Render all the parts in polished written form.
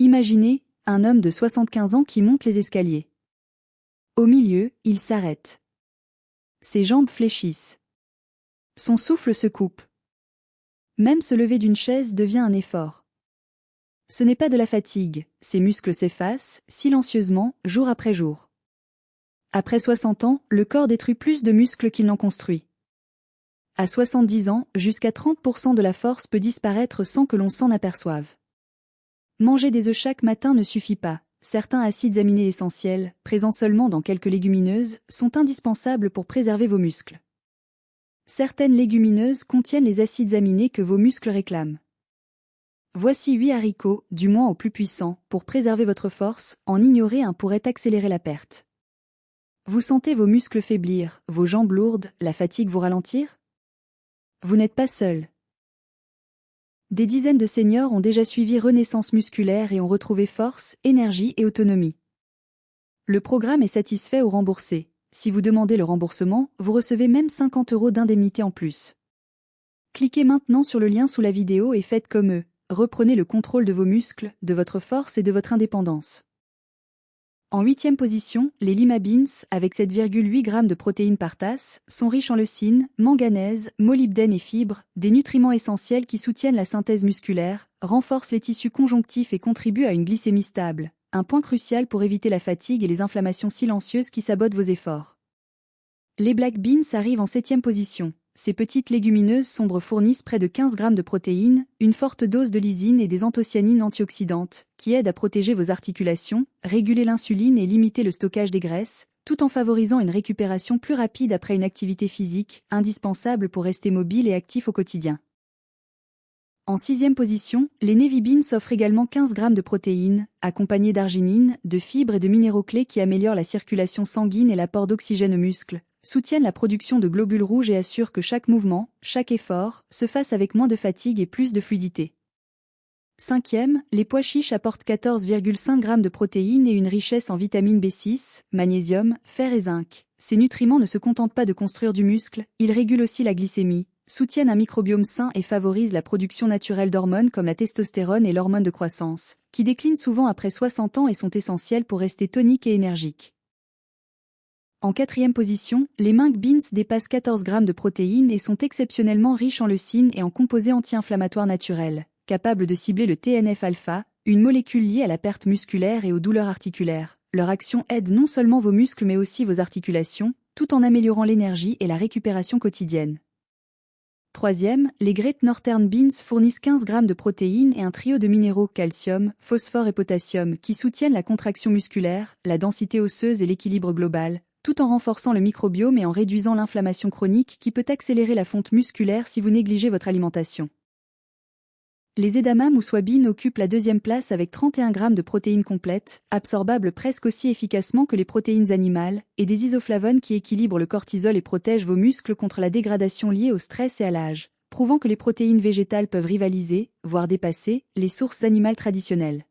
Imaginez un homme de 75 ans qui monte les escaliers. Au milieu, il s'arrête. Ses jambes fléchissent. Son souffle se coupe. Même se lever d'une chaise devient un effort. Ce n'est pas de la fatigue, ses muscles s'effacent, silencieusement, jour après jour. Après 60 ans, le corps détruit plus de muscles qu'il n'en construit. À 70 ans, jusqu'à 30% de la force peut disparaître sans que l'on s'en aperçoive. Manger des œufs chaque matin ne suffit pas. Certains acides aminés essentiels, présents seulement dans quelques légumineuses, sont indispensables pour préserver vos muscles. Certaines légumineuses contiennent les acides aminés que vos muscles réclament. Voici 8 haricots, du moins au plus puissant, pour préserver votre force, en ignorer un pourrait accélérer la perte. Vous sentez vos muscles faiblir, vos jambes lourdes, la fatigue vous ralentir? Vous n'êtes pas seul. Des dizaines de seniors ont déjà suivi Renaissance musculaire et ont retrouvé force, énergie et autonomie. Le programme est satisfait ou remboursé. Si vous demandez le remboursement, vous recevez même 50 € d'indemnité en plus. Cliquez maintenant sur le lien sous la vidéo et faites comme eux. Reprenez le contrôle de vos muscles, de votre force et de votre indépendance. En 8e position, les Lima Beans, avec 7,8 g de protéines par tasse, sont riches en leucine, manganèse, molybdène et fibres, des nutriments essentiels qui soutiennent la synthèse musculaire, renforcent les tissus conjonctifs et contribuent à une glycémie stable, un point crucial pour éviter la fatigue et les inflammations silencieuses qui sabotent vos efforts. Les Black Beans arrivent en 7e position. Ces petites légumineuses sombres fournissent près de 15 g de protéines, une forte dose de lysine et des anthocyanines antioxydantes, qui aident à protéger vos articulations, réguler l'insuline et limiter le stockage des graisses, tout en favorisant une récupération plus rapide après une activité physique, indispensable pour rester mobile et actif au quotidien. En 6e position, les Navy Beans offrent également 15 g de protéines, accompagnés d'arginine, de fibres et de minéraux clés qui améliorent la circulation sanguine et l'apport d'oxygène aux muscles, soutiennent la production de globules rouges et assurent que chaque mouvement, chaque effort, se fasse avec moins de fatigue et plus de fluidité. 5e, les pois chiches apportent 14,5 g de protéines et une richesse en vitamines B6, magnésium, fer et zinc. Ces nutriments ne se contentent pas de construire du muscle, ils régulent aussi la glycémie, soutiennent un microbiome sain et favorisent la production naturelle d'hormones comme la testostérone et l'hormone de croissance, qui déclinent souvent après 60 ans et sont essentielles pour rester toniques et énergiques. En 4e position, les Mung Beans dépassent 14 g de protéines et sont exceptionnellement riches en leucine et en composés anti-inflammatoires naturels, capables de cibler le TNF-alpha, une molécule liée à la perte musculaire et aux douleurs articulaires. Leur action aide non seulement vos muscles mais aussi vos articulations, tout en améliorant l'énergie et la récupération quotidienne. 3e, les Great Northern Beans fournissent 15 g de protéines et un trio de minéraux calcium, phosphore et potassium qui soutiennent la contraction musculaire, la densité osseuse et l'équilibre global, tout en renforçant le microbiome et en réduisant l'inflammation chronique qui peut accélérer la fonte musculaire si vous négligez votre alimentation. Les edamame ou soybean occupent la 2e place avec 31 g de protéines complètes, absorbables presque aussi efficacement que les protéines animales, et des isoflavones qui équilibrent le cortisol et protègent vos muscles contre la dégradation liée au stress et à l'âge, prouvant que les protéines végétales peuvent rivaliser, voire dépasser, les sources animales traditionnelles.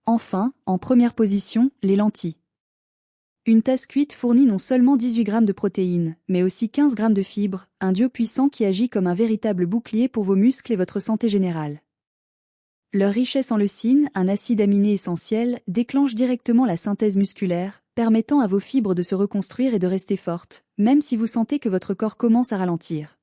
Enfin, en première position, les lentilles. Une tasse cuite fournit non seulement 18 g de protéines, mais aussi 15 g de fibres, un duo puissant qui agit comme un véritable bouclier pour vos muscles et votre santé générale. Leur richesse en leucine, un acide aminé essentiel, déclenche directement la synthèse musculaire, permettant à vos fibres de se reconstruire et de rester fortes, même si vous sentez que votre corps commence à ralentir.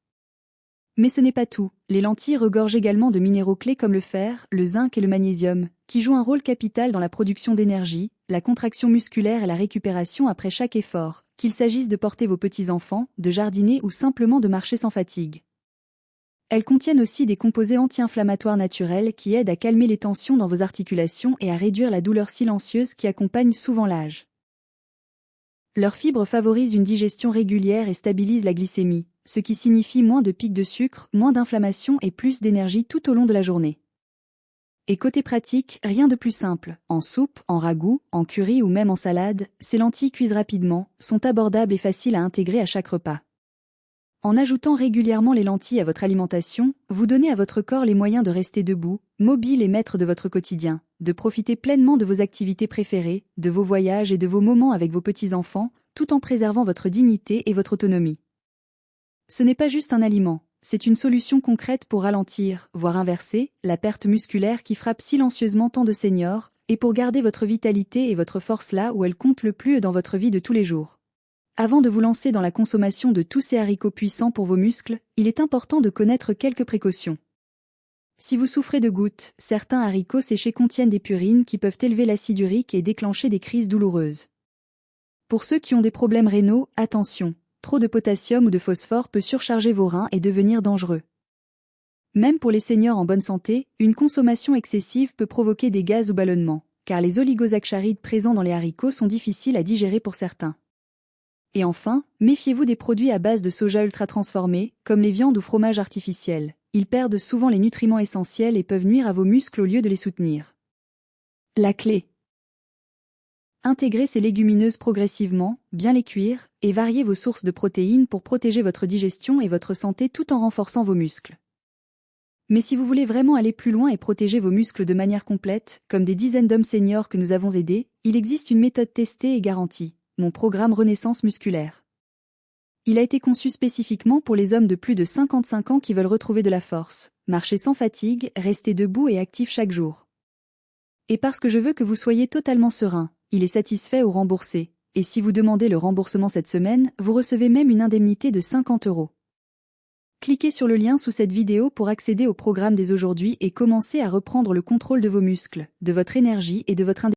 Mais ce n'est pas tout, les lentilles regorgent également de minéraux clés comme le fer, le zinc et le magnésium, qui jouent un rôle capital dans la production d'énergie, la contraction musculaire et la récupération après chaque effort, qu'il s'agisse de porter vos petits-enfants, de jardiner ou simplement de marcher sans fatigue. Elles contiennent aussi des composés anti-inflammatoires naturels qui aident à calmer les tensions dans vos articulations et à réduire la douleur silencieuse qui accompagne souvent l'âge. Leurs fibres favorisent une digestion régulière et stabilisent la glycémie, ce qui signifie moins de pics de sucre, moins d'inflammation et plus d'énergie tout au long de la journée. Et côté pratique, rien de plus simple. En soupe, en ragoût, en curry ou même en salade, ces lentilles cuisent rapidement, sont abordables et faciles à intégrer à chaque repas. En ajoutant régulièrement les lentilles à votre alimentation, vous donnez à votre corps les moyens de rester debout, mobile et maître de votre quotidien, de profiter pleinement de vos activités préférées, de vos voyages et de vos moments avec vos petits-enfants, tout en préservant votre dignité et votre autonomie. Ce n'est pas juste un aliment, c'est une solution concrète pour ralentir, voire inverser, la perte musculaire qui frappe silencieusement tant de seniors, et pour garder votre vitalité et votre force là où elles comptent le plus dans votre vie de tous les jours. Avant de vous lancer dans la consommation de tous ces haricots puissants pour vos muscles, il est important de connaître quelques précautions. Si vous souffrez de gouttes, certains haricots séchés contiennent des purines qui peuvent élever l'acide urique et déclencher des crises douloureuses. Pour ceux qui ont des problèmes rénaux, attention, trop de potassium ou de phosphore peut surcharger vos reins et devenir dangereux. Même pour les seniors en bonne santé, une consommation excessive peut provoquer des gaz ou ballonnements, car les oligosaccharides présents dans les haricots sont difficiles à digérer pour certains. Et enfin, méfiez-vous des produits à base de soja ultra transformés, comme les viandes ou fromages artificiels. Ils perdent souvent les nutriments essentiels et peuvent nuire à vos muscles au lieu de les soutenir. La clé. Intégrez ces légumineuses progressivement, bien les cuire, et variez vos sources de protéines pour protéger votre digestion et votre santé tout en renforçant vos muscles. Mais si vous voulez vraiment aller plus loin et protéger vos muscles de manière complète, comme des dizaines d'hommes seniors que nous avons aidés, il existe une méthode testée et garantie, mon programme Renaissance musculaire. Il a été conçu spécifiquement pour les hommes de plus de 55 ans qui veulent retrouver de la force, marcher sans fatigue, rester debout et actif chaque jour. Et parce que je veux que vous soyez totalement serein, il est satisfait ou remboursé, et si vous demandez le remboursement cette semaine, vous recevez même une indemnité de 50 €. Cliquez sur le lien sous cette vidéo pour accéder au programme dès aujourd'hui et commencer à reprendre le contrôle de vos muscles, de votre énergie et de votre indépendance.